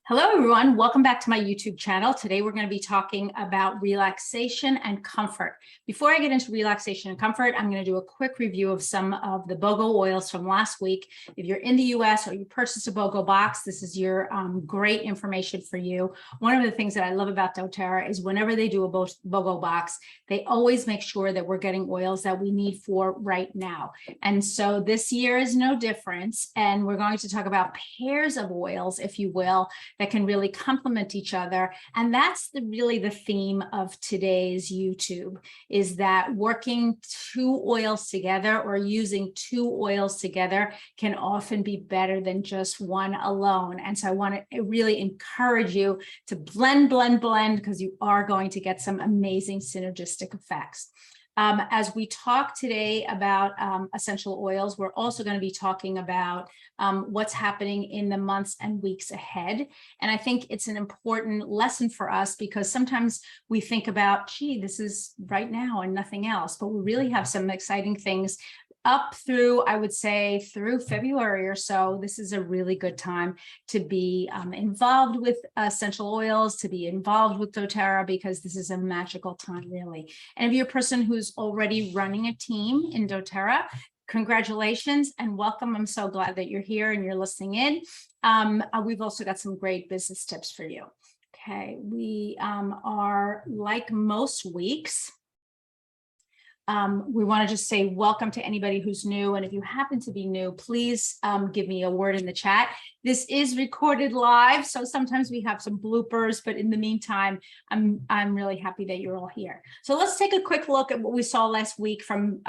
Hello, everyone. Welcome back to my YouTube channel. Today, we're going to be talking about relaxation and comfort. Before I get into relaxation and comfort, I'm going to do a quick review of some of the BOGO oils from last week. If you're in the US or you purchased a BOGO box, this is your great information for you. One of the things that I love about dōTERRA is whenever they do a BOGO box, they always make sure that we're getting oils that we need for right now. And so this year is no difference. And we're going to talk about pairs of oils, if you will, that can really complement each other. And that's really the theme of today's YouTube, is that working two oils together or using two oils together can often be better than just one alone. And so I want to really encourage you to blend, because you are going to get some amazing synergistic effects. As we talk today about essential oils, we're also going to be talking about what's happening in the months and weeks ahead. And I think it's an important lesson for us because sometimes we think about, gee, this is right now and nothing else, but we really have some exciting things up through, I would say, through February or so. This is a really good time to be involved with essential oils, to be involved with dōTERRA, because this is a magical time, really. And if you're a person who's already running a team in dōTERRA, congratulations and welcome. I'm so glad that you're here and you're listening in. We've also got some great business tips for you. Okay, we are, like most weeks, we want to just say welcome to anybody who's new. And if you happen to be new, please give me a word in the chat. This is recorded live, so sometimes we have some bloopers, but in the meantime, I'm really happy that you're all here. So let's take a quick look at what we saw last week from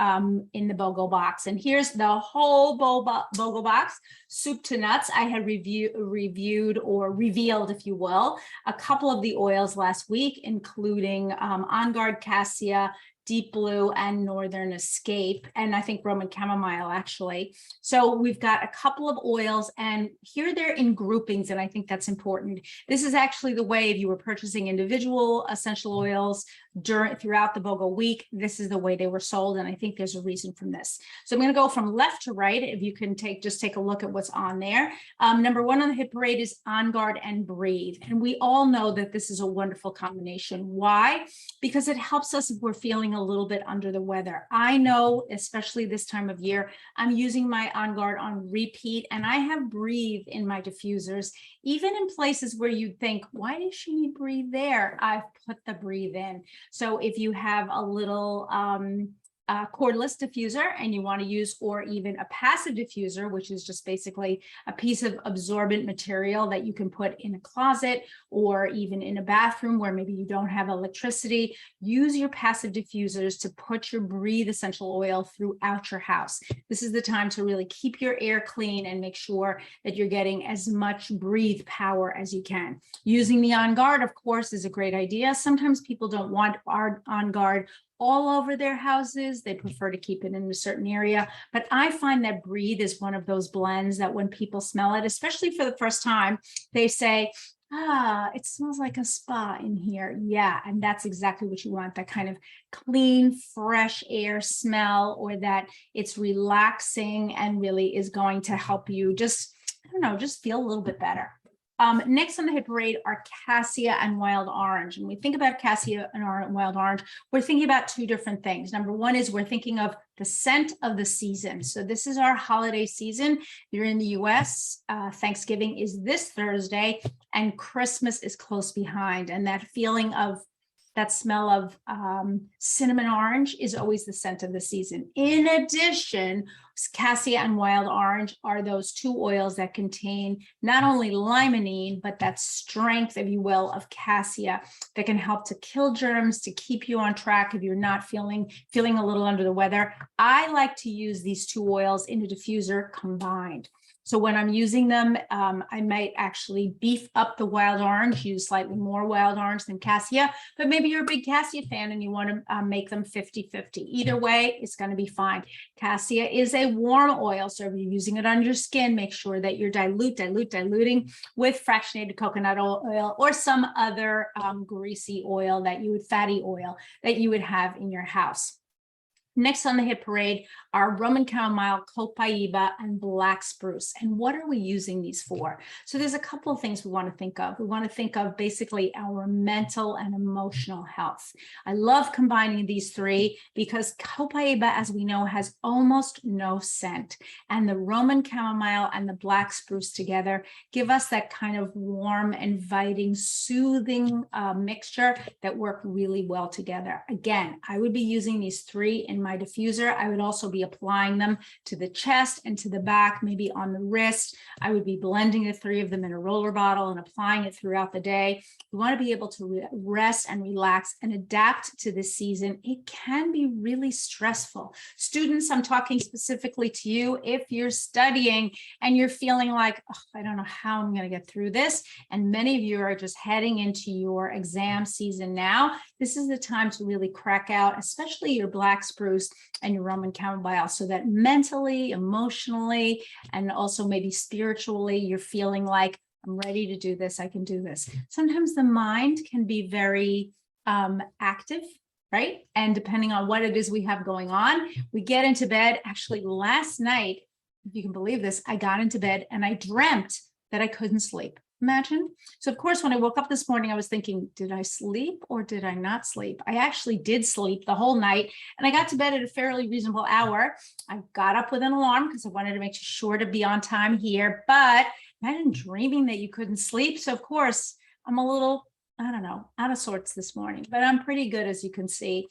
in the BOGO box. And here's the whole BOGO box, soup to nuts. I had reviewed or revealed, if you will, a couple of the oils last week, including On-Guard Cassia, Deep Blue, and Northern Escape, and I think Roman Chamomile, actually. So we've got a couple of oils, and here they're in groupings, and I think that's important. This is actually the way, if you were purchasing individual essential oils throughout the BOGO week, this is the way they were sold, and I think there's a reason from this. So I'm going to go from left to right. If you can just take a look at what's on there. Number one on the hit parade is On Guard and Breathe, and we all know that this is a wonderful combination. Why? Because it helps us if we're feeling a little bit under the weather. I know, especially this time of year, I'm using my On Guard on repeat, and I have Breathe in my diffusers, even in places where you'd think, why does she need Breathe there? I've put the Breathe in. So if you have a little cordless diffuser and you want to use, or even a passive diffuser, which is just basically a piece of absorbent material that you can put in a closet or even in a bathroom where maybe you don't have electricity, use your passive diffusers to put your Breathe essential oil throughout your house. This is the time to really keep your air clean and make sure that you're getting as much Breathe power as you can. Using the On Guard, of course, is a great idea. Sometimes people don't want our On Guard all over their houses. They prefer to keep it in a certain area. But I find that Breathe is one of those blends that when people smell it, especially for the first time, they say, ah, it smells like a spa in here. Yeah, and that's exactly what you want, that kind of clean, fresh air smell, or that it's relaxing and really is going to help you just, I don't know, just feel a little bit better. Next on the hit parade are Cassia and Wild Orange. And we think about Cassia and Wild Orange, we're thinking about two different things. Number one is we're thinking of the scent of the season. So this is our holiday season. You're in the US, Thanksgiving is this Thursday, and Christmas is close behind. And that feeling of that smell of cinnamon orange is always the scent of the season. In addition, Cassia and Wild Orange are those two oils that contain not only limonene, but that strength, if you will, of cassia that can help to kill germs, to keep you on track if you're not feeling a little under the weather. I like to use these two oils in a diffuser combined. So when I'm using them, I might actually beef up the Wild Orange, use slightly more Wild Orange than Cassia, but maybe you're a big Cassia fan and you want to make them 50-50. Either way, it's going to be fine. Cassia is a warm oil, so if you're using it on your skin, make sure that you're diluting with fractionated coconut oil or some other greasy oil fatty oil that you would have in your house. Next on the hit parade are Roman chamomile, copaiba, and black spruce. And what are we using these for? So there's a couple of things we want to think of. We want to think of basically our mental and emotional health. I love combining these three because copaiba, as we know, has almost no scent. And the Roman chamomile and the black spruce together give us that kind of warm, inviting, soothing mixture that work really well together. Again, I would be using these three in my diffuser. I would also be applying them to the chest and to the back, maybe on the wrist. I would be blending the three of them in a roller bottle and applying it throughout the day. We want to be able to rest and relax and adapt to this season. It can be really stressful. Students, I'm talking specifically to you. If you're studying and you're feeling like, oh, I don't know how I'm going to get through this, and many of you are just heading into your exam season now, this is the time to really crack out, especially your black spruce and your Roman chamomile, so that mentally, emotionally, and also maybe spiritually, you're feeling like, I'm ready to do this. I can do this. Sometimes the mind can be very active, right? And depending on what it is we have going on, we get into bed. Actually, last night, if you can believe this, I got into bed and I dreamt that I couldn't sleep. Imagine. So of course, when I woke up this morning, I was thinking, did I sleep or did I not sleep? I actually did sleep the whole night and I got to bed at a fairly reasonable hour. I got up with an alarm because I wanted to make sure to be on time here, but imagine dreaming that you couldn't sleep. So of course, I'm a little, I don't know, out of sorts this morning, but I'm pretty good, as you can see.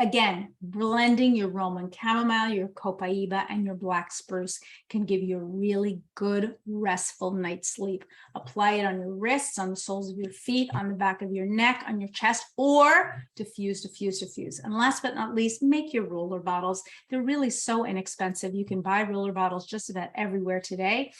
Again, blending your Roman chamomile, your copaiba, and your black spruce can give you a really good, restful night's sleep. Apply it on your wrists, on the soles of your feet, on the back of your neck, on your chest, or diffuse, diffuse, diffuse. And last but not least, make your roller bottles. They're really so inexpensive. You can buy roller bottles just about everywhere today.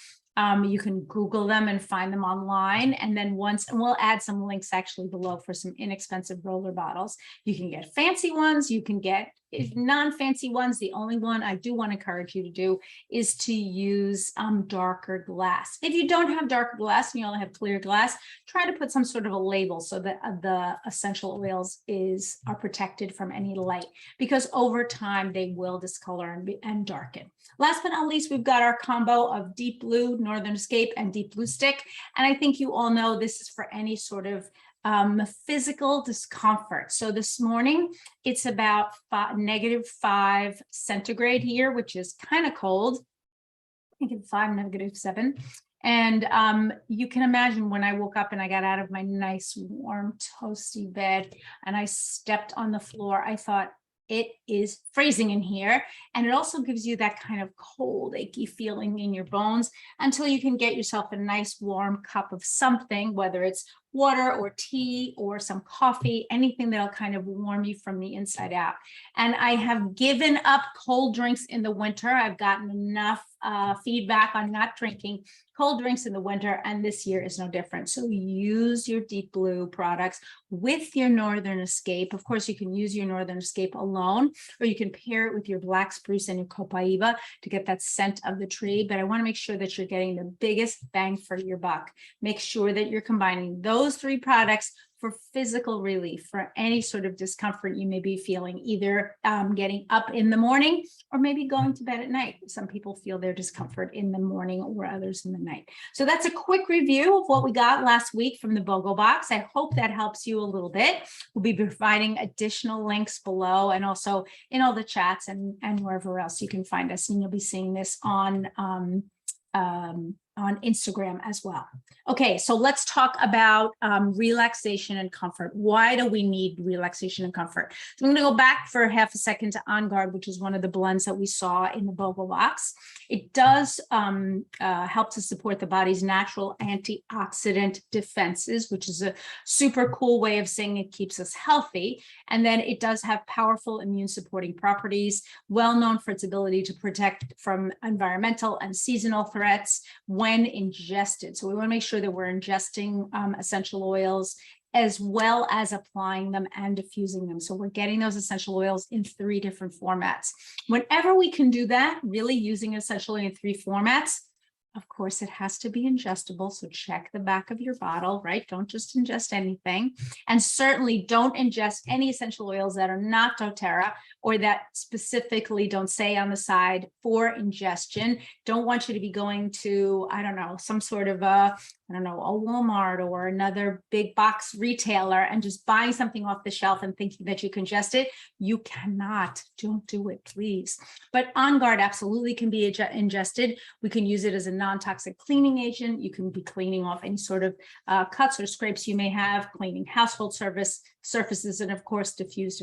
You can Google them and find them online. And then and we'll add some links actually below for some inexpensive roller bottles. You can get fancy ones. You can get non-fancy ones. The only one I do want to encourage you to do is to use darker glass. If you don't have darker glass and you only have clear glass, try to put some sort of a label so that the essential oils are protected from any light, because over time they will discolor and darken. Last but not least, we've got our combo of Deep Blue, Northern Escape, and Deep Blue Stick. And I think you all know this is for any sort of physical discomfort. So this morning, it's about -5 centigrade here, which is kind of cold. I think it's -7. And you can imagine when I woke up and I got out of my nice, warm, toasty bed and I stepped on the floor, I thought, it is freezing in here. And it also gives you that kind of cold, achy feeling in your bones until you can get yourself a nice warm cup of something, whether it's water or tea or some coffee, anything that'll kind of warm you from the inside out. And I have given up cold drinks in the winter. I've gotten enough feedback on not drinking cold drinks in the winter, and this year is no different. So use your Deep Blue products with your Northern Escape. Of course, you can use your Northern Escape alone, or you can pair it with your black spruce and your copaiba to get that scent of the tree. But I want to make sure that you're getting the biggest bang for your buck. Make sure that you're combining those three products for physical relief, for any sort of discomfort you may be feeling, either getting up in the morning or maybe going to bed at night. Some people feel their discomfort in the morning or others in the night. So that's a quick review of what we got last week from the BOGO box. I hope that helps you a little bit. We'll be providing additional links below and also in all the chats and wherever else you can find us. And you'll be seeing this on Instagram as well. Okay, so let's talk about relaxation and comfort. Why do we need relaxation and comfort? So I'm going to go back for half a second to On-Guard, which is one of the blends that we saw in the BOGO box. It does help to support the body's natural antioxidant defenses, which is a super cool way of saying it keeps us healthy. And then it does have powerful immune supporting properties, well known for its ability to protect from environmental and seasonal threats when ingested. So we want to make sure that we're ingesting essential oils as well as applying them and diffusing them. So we're getting those essential oils in 3 different formats. Whenever we can do that, really using essential oil in 3 formats, Of course, it has to be ingestible, so check the back of your bottle, right? Don't just ingest anything. And certainly don't ingest any essential oils that are not doTERRA or that specifically don't say on the side for ingestion. Don't want you to be going to, I don't know, some sort of a Walmart or another big box retailer and just buying something off the shelf and thinking that you can ingest it. You cannot. Don't do it, please. But On-Guard absolutely can be ingested. We can use it as a non-toxic cleaning agent. You can be cleaning off any sort of cuts or scrapes you may have, cleaning household surfaces, and of course, diffuse.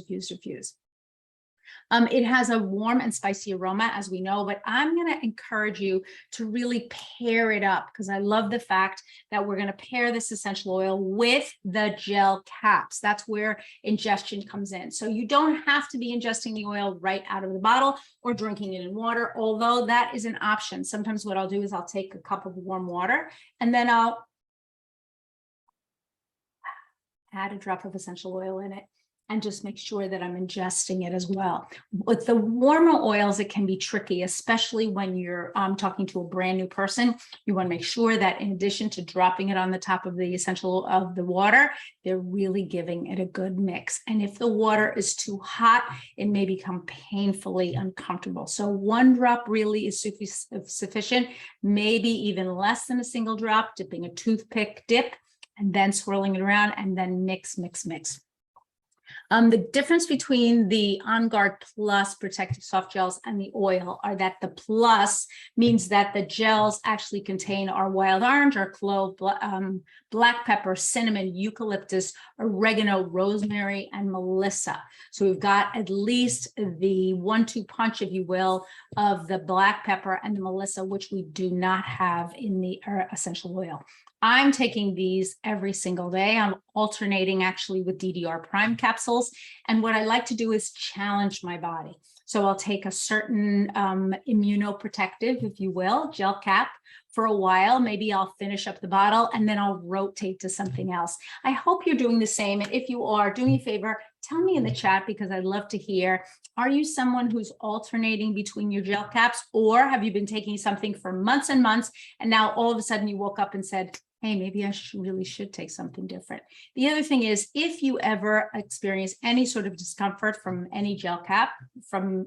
It has a warm and spicy aroma, as we know, but I'm going to encourage you to really pair it up because I love the fact that we're going to pair this essential oil with the gel caps. That's where ingestion comes in. So you don't have to be ingesting the oil right out of the bottle or drinking it in water, although that is an option. Sometimes what I'll do is I'll take a cup of warm water and then I'll add a drop of essential oil in it and just make sure that I'm ingesting it as well. With the warmer oils, it can be tricky, especially when you're talking to a brand new person. You want to make sure that in addition to dropping it on the top of the essential of the water, they're really giving it a good mix. And if the water is too hot, it may become painfully uncomfortable. So one drop really is sufficient, maybe even less than a single drop, dipping a toothpick dip, and then swirling it around and then mix. The difference between the On-Guard Plus protective soft gels and the oil are that the plus means that the gels actually contain our wild orange, our clove, black pepper, cinnamon, eucalyptus, oregano, rosemary, and melissa. So we've got at least the 1-2 punch, if you will, of the black pepper and the melissa, which we do not have in the essential oil. I'm taking these every single day. I'm alternating actually with DDR Prime capsules. And what I like to do is challenge my body. So I'll take a certain immunoprotective, if you will, gel cap for a while. Maybe I'll finish up the bottle and then I'll rotate to something else. I hope you're doing the same. And if you are, do me a favor, tell me in the chat because I'd love to hear, are you someone who's alternating between your gel caps, or have you been taking something for months and months and now all of a sudden you woke up and said, hey, maybe I really should take something different. The other thing is, if you ever experience any sort of discomfort from any gel cap, from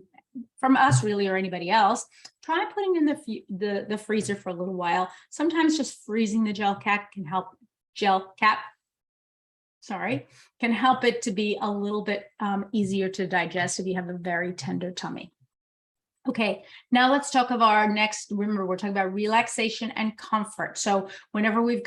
us really or anybody else, try putting in the freezer for a little while. Sometimes just freezing the gel cap can help can help it to be a little bit easier to digest if you have a very tender tummy. Okay, now let's talk of our next. Remember, we're talking about relaxation and comfort. So whenever we're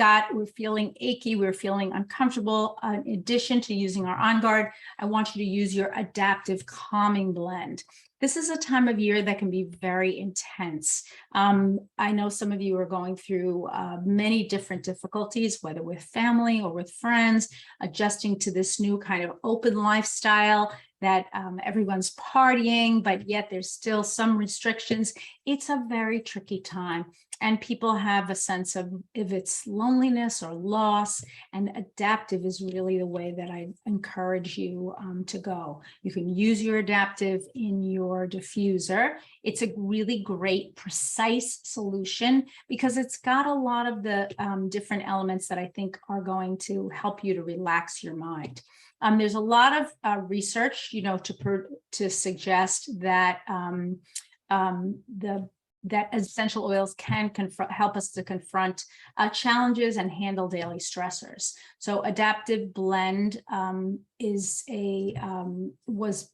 feeling achy, we're feeling uncomfortable, in addition to using our On-Guard, I want you to use your Adaptiv Calming Blend. This is a time of year that can be very intense. I know some of you are going through many different difficulties, whether with family or with friends, adjusting to this new kind of open lifestyle that everyone's partying, but yet there's still some restrictions. It's a very tricky time. And people have a sense of if it's loneliness or loss, and Adaptiv is really the way that I encourage you to go. You can use your Adaptiv in your diffuser. It's a really great, precise solution because it's got a lot of the different elements that I think are going to help you to relax your mind. There's a lot of research, to suggest that that essential oils can help us to confront challenges and handle daily stressors. So Adaptiv Blend was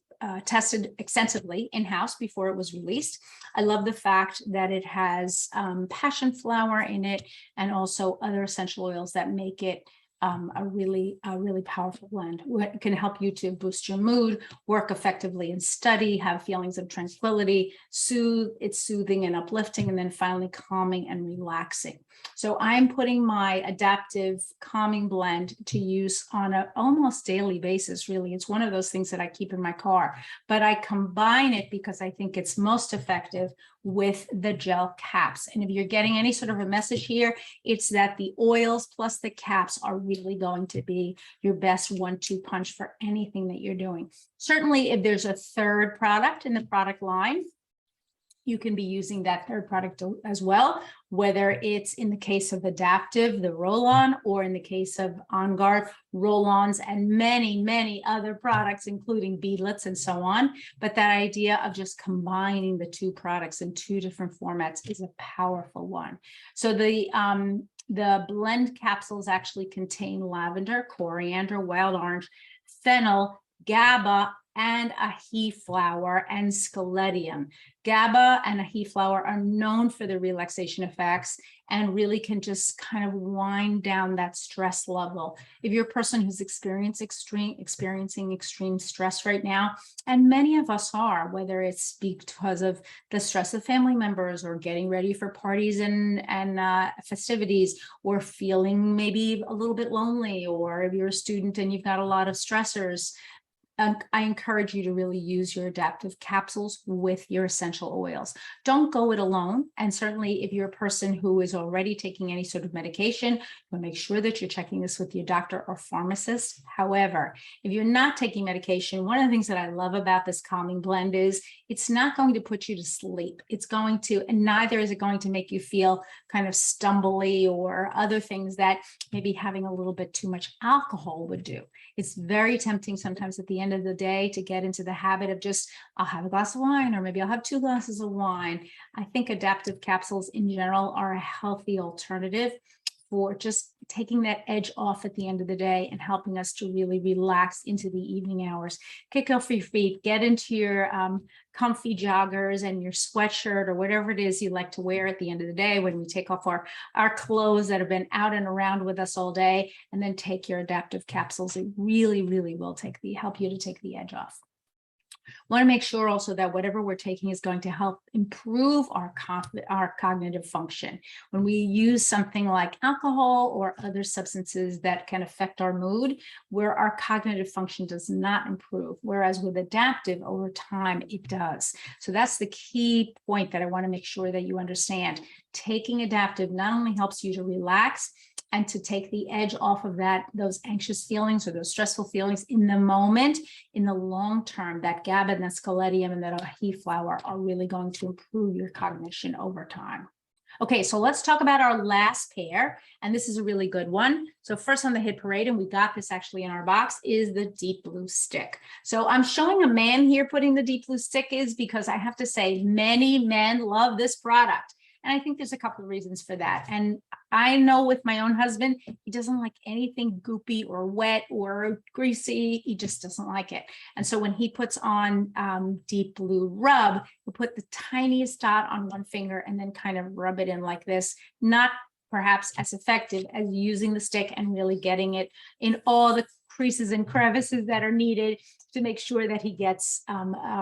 tested extensively in-house before it was released. I love the fact that it has passion flower in it and also other essential oils that make it a really powerful blend. It can help you to boost your mood, work effectively in study, have feelings of tranquility, it's soothing and uplifting, and then finally calming and relaxing. So I'm putting my Adaptiv Calming Blend to use on an almost daily basis, really. It's one of those things that I keep in my car, but I combine it because I think it's most effective with the gel caps. And if you're getting any sort of a message here, it's that the oils plus the caps are really going to be your best 1-2 punch for anything that you're doing. Certainly, if there's a third product in the product line, you can be using that third product as well, whether it's in the case of Adaptiv, the roll-on, or in the case of On-Guard, roll-ons, and many, many other products, including beadlets and so on. But that idea of just combining the two products in two different formats is a powerful one. So the blend capsules actually contain lavender, coriander, wild orange, fennel, GABA, and ahi flower and scaledium. GABA and ahi flower are known for their relaxation effects and really can just kind of wind down that stress level. If you're a person who's experiencing extreme stress right now, and many of us are, whether it's because of the stress of family members or getting ready for parties and festivities, or feeling maybe a little bit lonely, or if you're a student and you've got a lot of stressors, I encourage you to really use your Adaptiv capsules with your essential oils. Don't go it alone. And certainly if you're a person who is already taking any sort of medication, you'll make sure that you're checking this with your doctor or pharmacist. However, if you're not taking medication, one of the things that I love about this calming blend is it's not going to put you to sleep. It's going to, and neither is it going to make you feel kind of stumbly or other things that maybe having a little bit too much alcohol would do. It's very tempting sometimes at the end of the day to get into the habit of just, I'll have a glass of wine, or maybe I'll have 2 glasses of wine. I think Adaptiv capsules in general are a healthy alternative for just taking that edge off at the end of the day and helping us to really relax into the evening hours. Kick off your feet, get into your comfy joggers and your sweatshirt or whatever it is you like to wear at the end of the day when we take off our clothes that have been out and around with us all day, and then take your Adaptiv capsules. It really, really will help you to take the edge off. Want to make sure also that whatever we're taking is going to help improve our cognitive function. When we use something like alcohol or other substances that can affect our mood, where our cognitive function does not improve, whereas with Adaptiv over time, it does. So that's the key point that I want to make sure that you understand. Taking Adaptiv not only helps you to relax and to take the edge off of those anxious feelings or those stressful feelings in the moment, in the long term, that GABA and that scaledium and that ahi flower are really going to improve your cognition over time. Okay, so let's talk about our last pair, and this is a really good one. So first on the hit parade, and we got this actually in our box, is the Deep Blue Stick. So I'm showing a man here putting the Deep Blue Stick is because I have to say many men love this product. And I think there's a couple of reasons for that. And I know with my own husband, he doesn't like anything goopy or wet or greasy. He just doesn't like it. And so when he puts on Deep Blue Rub, he'll put the tiniest dot on one finger and then kind of rub it in like this. Not perhaps as effective as using the stick and really getting it in all the creases and crevices that are needed to make sure that he gets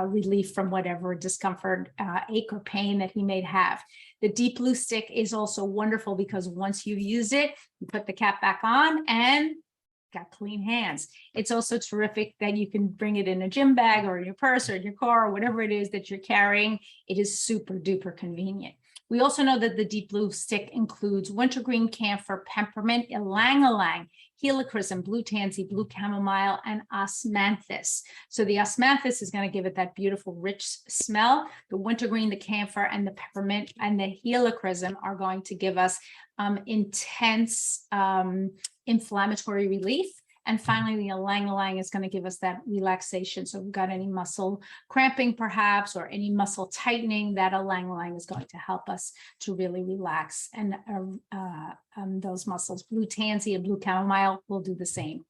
relief from whatever discomfort, ache or pain that he may have. The Deep Blue Stick is also wonderful because once you've used it, you put the cap back on and got clean hands. It's also terrific that you can bring it in a gym bag or in your purse or in your car or whatever it is that you're carrying. It is super duper convenient. We also know that the Deep Blue Stick includes wintergreen, camphor, peppermint, ylang-ylang, helichrysum, blue tansy, blue chamomile, and osmanthus. So the osmanthus is going to give it that beautiful, rich smell. The wintergreen, the camphor, and the peppermint, and the helichrysum are going to give us intense inflammatory relief. And finally, the ylang-ylang is going to give us that relaxation. So if we've got any muscle cramping perhaps, or any muscle tightening, that ylang-ylang is going to help us to really relax. And those muscles, blue tansy and blue chamomile, will do the same.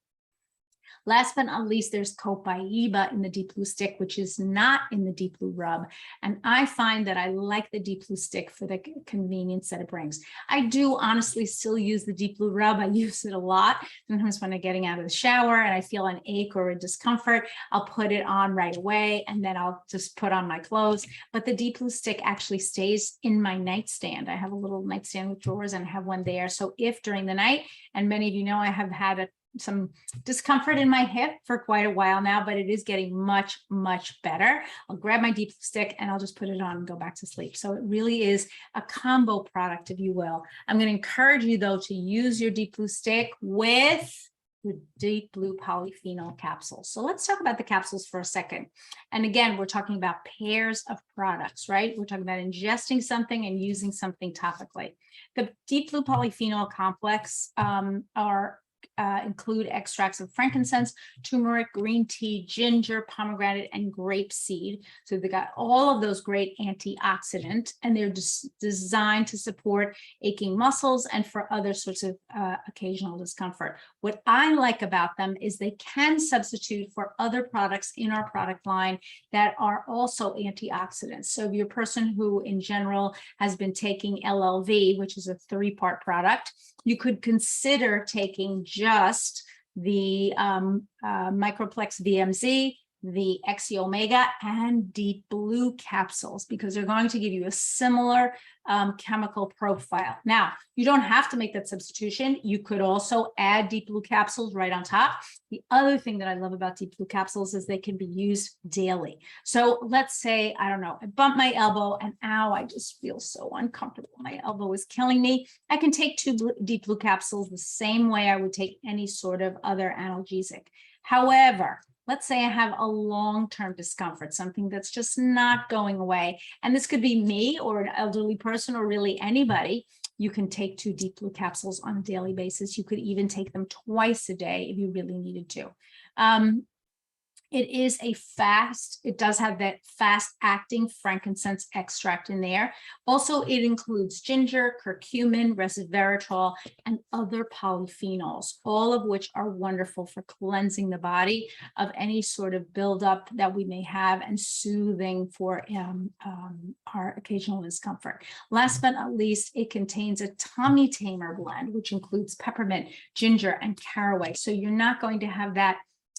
Last but not least, there's copaiba in the Deep Blue Stick, which is not in the Deep Blue Rub. And I find that I like the Deep Blue Stick for the convenience that it brings. I do honestly still use the Deep Blue Rub. I use it a lot. Sometimes when I'm getting out of the shower and I feel an ache or a discomfort, I'll put it on right away and then I'll just put on my clothes. But the Deep Blue Stick actually stays in my nightstand. I have a little nightstand with drawers and I have one there. So if during the night, and many of you know I have had some discomfort in my hip for quite a while now, but it is getting much, much better. I'll grab my Deep Blue Stick and I'll just put it on and go back to sleep. So it really is a combo product, if you will. I'm going to encourage you though to use your Deep Blue Stick with with Deep Blue Polyphenol Capsules. So let's talk about the capsules for a second. And again, we're talking about pairs of products, right? We're talking about ingesting something and using something topically. The Deep Blue Polyphenol Complex include extracts of frankincense, turmeric, green tea, ginger, pomegranate, and grape seed. So they got all of those great antioxidants, and they're designed to support aching muscles and for other sorts of occasional discomfort. What I like about them is they can substitute for other products in our product line that are also antioxidants. So if you're a person who in general has been taking LLV, which is a 3-part product, you could consider taking just the Microplex VMZ, the XE Omega, and Deep Blue capsules, because they're going to give you a similar chemical profile. Now, you don't have to make that substitution. You could also add Deep Blue capsules right on top. The other thing that I love about Deep Blue capsules is they can be used daily. So let's say, I don't know, I bumped my elbow and ow, I just feel so uncomfortable. My elbow is killing me. I can take 2 Deep Blue capsules the same way I would take any sort of other analgesic. However, let's say I have a long-term discomfort, something that's just not going away. And this could be me or an elderly person or really anybody. You can take 2 Deep Blue capsules on a daily basis. You could even take them twice a day if you really needed to. It is a it does have that fast-acting frankincense extract in there. Also, it includes ginger, curcumin, resveratrol, and other polyphenols, all of which are wonderful for cleansing the body of any sort of buildup that we may have and soothing for our occasional discomfort. Last but not least, it contains a tummy tamer blend, which includes peppermint, ginger, and caraway. So you're not going to have that,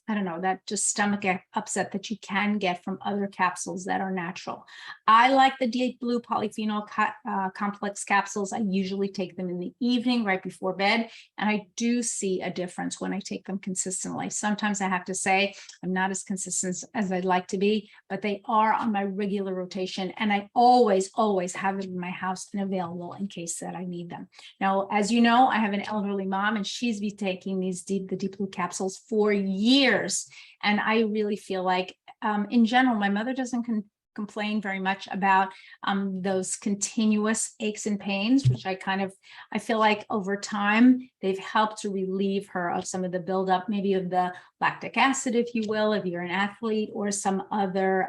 I don't know, that just stomach upset that you can get from other capsules that are natural. I like the Deep Blue Polyphenol Complex capsules. I usually take them in the evening right before bed, and I do see a difference when I take them consistently. Sometimes I have to say I'm not as consistent as I'd like to be, but they are on my regular rotation, and I always have them in my house and available in case that I need them. Now, as you know, I have an elderly mom, and she's been taking the Deep Blue capsules for years. And I really feel like, in general, my mother doesn't complain very much about those continuous aches and pains, which I feel like over time, they've helped to relieve her of some of the buildup, maybe of the lactic acid, if you will, if you're an athlete, or some other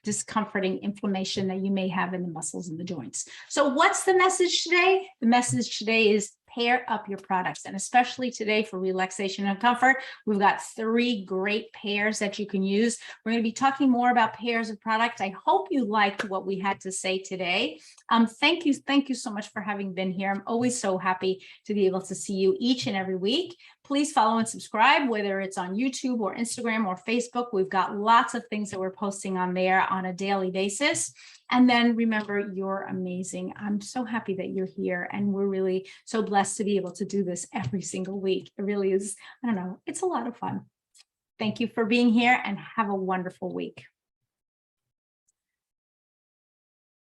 discomforting inflammation that you may have in the muscles and the joints. So what's the message today? The message today is pair up your products. And especially today for relaxation and comfort, we've got 3 great pairs that you can use. We're going to be talking more about pairs of products. I hope you liked what we had to say today. Thank you so much for having been here. I'm always so happy to be able to see you each and every week. Please follow and subscribe, whether it's on YouTube or Instagram or Facebook. We've got lots of things that we're posting on there on a daily basis. And then remember, you're amazing. I'm so happy that you're here, and we're really so blessed to be able to do this every single week. It really is, I don't know, it's a lot of fun. Thank you for being here, and have a wonderful week.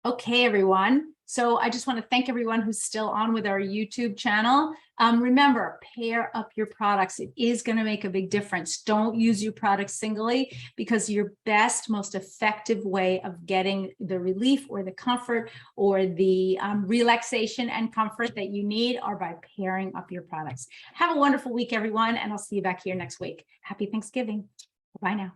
Okay, everyone. So I just want to thank everyone who's still on with our YouTube channel. Remember, pair up your products. It is going to make a big difference. Don't use your products singly, because your best, most effective way of getting the relief or the comfort or the relaxation and comfort that you need are by pairing up your products. Have a wonderful week, everyone, and I'll see you back here next week. Happy Thanksgiving. Bye now.